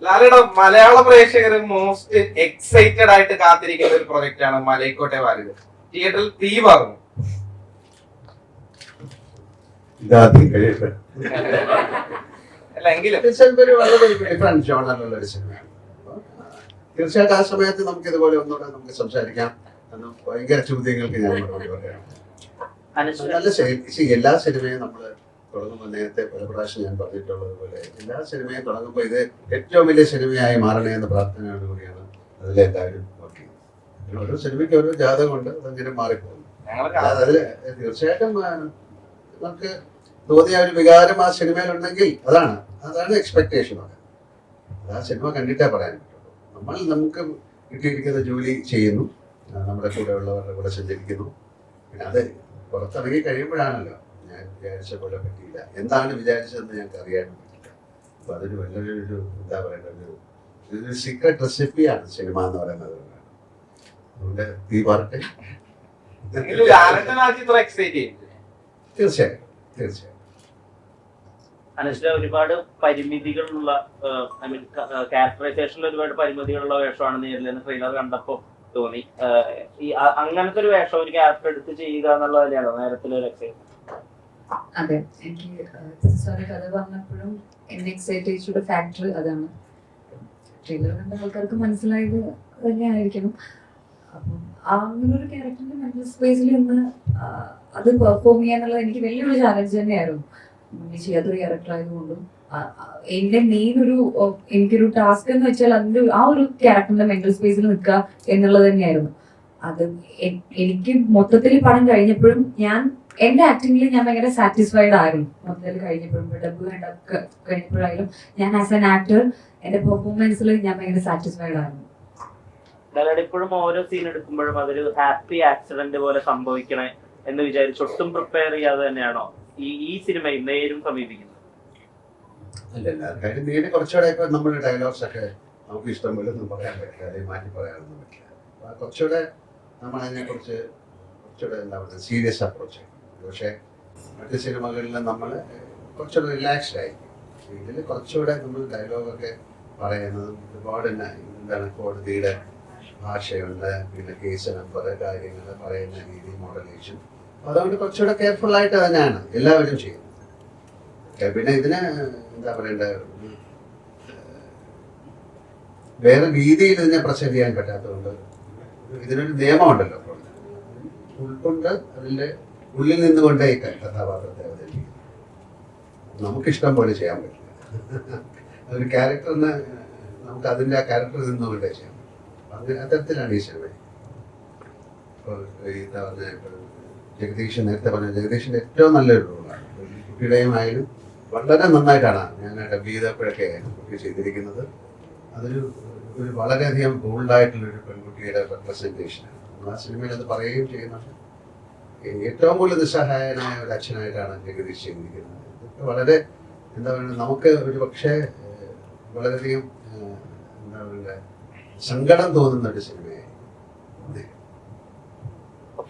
ലാലയുടെ മലയാള പ്രേക്ഷകർ most excited ആയിട്ട് കാത്തിരിക്കുന്ന ഒരു പ്രൊജക്റ്റ് ആണ് മലൈക്കോട്ടെ വാലിബ്. തിയേറ്ററിൽ തീ പറഞ്ഞു. അല്ല എങ്കിലും ഡിഫറെന്റ് ജോണറിലുള്ള ഒരു സിനിമയാണ്. തീർച്ചയായിട്ടും ആ സമയത്ത് നമുക്ക് ഇതുപോലെ ഒന്നുകൂടെ നമുക്ക് സംസാരിക്കാം. ഭയങ്കര ചോദ്യങ്ങൾക്ക് ഞാൻ മറുപടി പറയാം. നല്ല എല്ലാ സിനിമയും നമ്മൾ തുടങ്ങുമ്പോൾ നേരത്തെ പല പ്രാവശ്യം ഞാൻ പറഞ്ഞിട്ടുള്ളത് പോലെ എല്ലാ സിനിമയും തുടങ്ങുമ്പോൾ ഇത് ഏറ്റവും വലിയ സിനിമയായി മാറണേ എന്ന പ്രാർത്ഥനയോട് കൂടിയാണ് അതിലെല്ലാവരും വർക്ക് ചെയ്യുന്നത്. ഓരോ സിനിമയ്ക്ക് ഓരോ ജാതകമുണ്ട്, അതങ്ങനെ മാറിപ്പോകുന്നു. അതിൽ തീർച്ചയായിട്ടും നമുക്ക് തോന്നിയ ഒരു വികാരം ആ സിനിമയിലുണ്ടെങ്കിൽ അതാണ് എക്സ്പെക്ടേഷൻ. ആ സിനിമ കണ്ടിട്ടേ പറയാൻ പറ്റുള്ളൂ. നമുക്ക് കിട്ടിയിരിക്കുന്ന ജോലി ചെയ്യുന്നു, നമ്മുടെ കൂടെ ഉള്ളവരുടെ കൂടെ സഞ്ചരിക്കുന്നു. പിന്നെ അത് പുറത്തിറങ്ങി കഴിയുമ്പോഴാണല്ലോ ഞാൻ വിചാരിച്ച പോലെ പറ്റിയില്ല, എന്താണ് വിചാരിച്ചതെന്ന് ഞങ്ങൾക്ക് അറിയാൻ പറ്റില്ല. അപ്പൊ അതൊരു വലിയൊരു എന്താ പറയുന്നത്, ഒരു സീക്രട്ട് റെസിപ്പിയാണ് സിനിമ എന്ന് പറയുന്നത്. അതുകൊണ്ട് ഈ പാർട്ടി തീർച്ചയായും അനുഷ്ഠ ഒരുപാട് പരിമിതികളുള്ള ക്യാരക്ടറൈസേഷനിൽ ഒരുപാട് പരിമിതികളുള്ള വേഷമാണ് നേരിൽ ട്രെയിലർ കണ്ടപ്പോ തോന്നി. ഈ അങ്ങനത്തെ ഒരു വേഷം ഒരു ക്യാരക്ടർ എടുത്ത് ചെയ്യുക എന്നുള്ളത് തന്നെയാണോ നേരത്തിലൊരു എക്സൈറ്റ്മെന്റ്? അതെ, എനിക്ക് സോറി കഥ പറഞ്ഞപ്പോഴും എന്നെ എക്സൈറ്റ് ചെയ്യിച്ചുള്ള ഫാക്ടർ അതാണ്. ട്രെയിലർ കണ്ട ആൾക്കാർക്ക് മനസ്സിലായത് തന്നെയായിരിക്കണം. അപ്പം അങ്ങനൊരു ക്യാരക്ടറിന്റെ മെന്റൽ സ്പേസിൽ നിന്ന് അത് പെർഫോം ചെയ്യാന്നുള്ളത് എനിക്ക് വലിയൊരു ചാലഞ്ച് തന്നെയായിരുന്നു. ചെയ്യാത്തൊരു ക്യാരക്ടർ ആയതുകൊണ്ടും എന്റെ മെയിൻ എനിക്കൊരു ടാസ്ക് എന്ന് വെച്ചാൽ അതിന്റെ ആ ഒരു ക്യാരക്ടറിന്റെ മെന്റൽ സ്പേസിൽ നിൽക്കുക എന്നുള്ളത് തന്നെയായിരുന്നു. അത് എനിക്ക് മൊത്തത്തിൽ പടം കഴിഞ്ഞപ്പോഴും എന്റെ ആക്ടിങ്ങിൽ ഞാൻ ഭയങ്കര സാറ്റിസ്ഫൈഡ് ആയിരുന്നു. മൊത്തത്തിൽ കഴിഞ്ഞപ്പോഴും ഡബ് കഴിഞ്ഞപ്പോഴായാലും ഞാൻ ആസ് ആൻ ആക്ടർ എന്റെ പെർഫോമൻസിൽ ഞാൻ ഭയങ്കര സാറ്റിസ്ഫൈഡ് ആയിരുന്നു. ഇപ്പോഴും ഓരോ സീൻ എടുക്കുമ്പോഴും അതൊരു ഹാപ്പി ആക്സിഡന്റ് പോലെ സംഭവിക്കണേ എന്ന് വിചാരിച്ച് ഒട്ടും പ്രിപ്പയർ ചെയ്യാതെ തന്നെയാണോ ഈ സിനിമയും നേരും സമീപിക്കുന്നത്? കാര്യം നേരെ കുറച്ചുകൂടെ ഇപ്പൊ നമ്മുടെ ഡയലോഗ്സ് ഒക്കെ നമുക്ക് ഇഷ്ടം പോലെ ഒന്നും പറയാൻ പറ്റില്ല, അല്ലെങ്കിൽ മാറ്റി പറയാനൊന്നും പറ്റില്ല. കുറച്ചുകൂടെ നമ്മൾ അതിനെ കുറിച്ച് കുറച്ചുകൂടെ എന്താ പറയുക സീരിയസ് അപ്രോച്ച്. പക്ഷേ മറ്റ് സിനിമകളിൽ നമ്മൾ കുറച്ചുകൂടെ റിലാക്സ്ഡ് ആയിരിക്കും. ഇതിൽ കുറച്ചുകൂടെ നമ്മൾ ഡയലോഗൊക്കെ പറയുന്നതും ഒരുപാട് എന്താണ് കോടതിയുടെ ഭാഷയുണ്ട്, പിന്നെ കേസ് നമ്പർ, കാര്യങ്ങൾ പറയുന്ന രീതി, മോഡലേഷൻ. അതുകൊണ്ട് കുറച്ചുകൂടെ കെയർഫുൾ ആയിട്ട് തന്നെയാണ് എല്ലാവരും ചെയ്യുന്നത്. പിന്നെ ഇതിന് എന്താ പറയണ്ട, വേറെ രീതിയിൽ ഇതിനെ പ്രസന്റ് ചെയ്യാൻ പറ്റാത്തതുകൊണ്ട് ഇതിനൊരു നിയമമുണ്ടല്ലോ. ഉൾക്കൊണ്ട് അതിൻ്റെ ഉള്ളിൽ നിന്നുകൊണ്ടേ ഈ കഥാപാത്രത്തെ അവതരിപ്പിക്കും. നമുക്കിഷ്ടം പോലെ ചെയ്യാൻ പറ്റില്ല. ഒരു ക്യാരക്ടറിന് നമുക്ക് അതിൻ്റെ ആ ക്യാരക്ടറിൽ നിന്നുകൊണ്ടേ ചെയ്യാൻ പറ്റും. അങ്ങനെ അത്തരത്തിലാണ് ഈ സിനിമ. ഇപ്പോൾ എന്താ പറഞ്ഞാൽ ജഗദീഷ് നേരത്തെ പറഞ്ഞ ജഗദീഷിൻ്റെ ഏറ്റവും നല്ലൊരു റോളാണ്. കുട്ടിയുടെയുമായാലും വളരെ നന്നായിട്ടാണ് ഞാൻ ഡബ് ചെയ്തപ്പോഴൊക്കെ കുട്ടി ചെയ്തിരിക്കുന്നത്. അതൊരു വളരെയധികം ബോൾഡായിട്ടുള്ളൊരു പെൺകുട്ടിയുടെ റെപ്രസെൻറ്റേഷനാണ്. ആ സിനിമയിൽ അത് പറയുകയും ചെയ്യുന്നുണ്ട്. ഏറ്റവും കൂടുതൽ നിസ്സഹായനായ ഒരു അച്ഛനായിട്ടാണ് ജഗദീഷ് ചെയ്തിരിക്കുന്നത്. ഇതൊക്കെ വളരെ എന്താ പറയുക, നമുക്ക് ഒരു പക്ഷേ വളരെയധികം എന്താ പറയുക സങ്കടം തോന്നുന്ന ഒരു സിനിമ.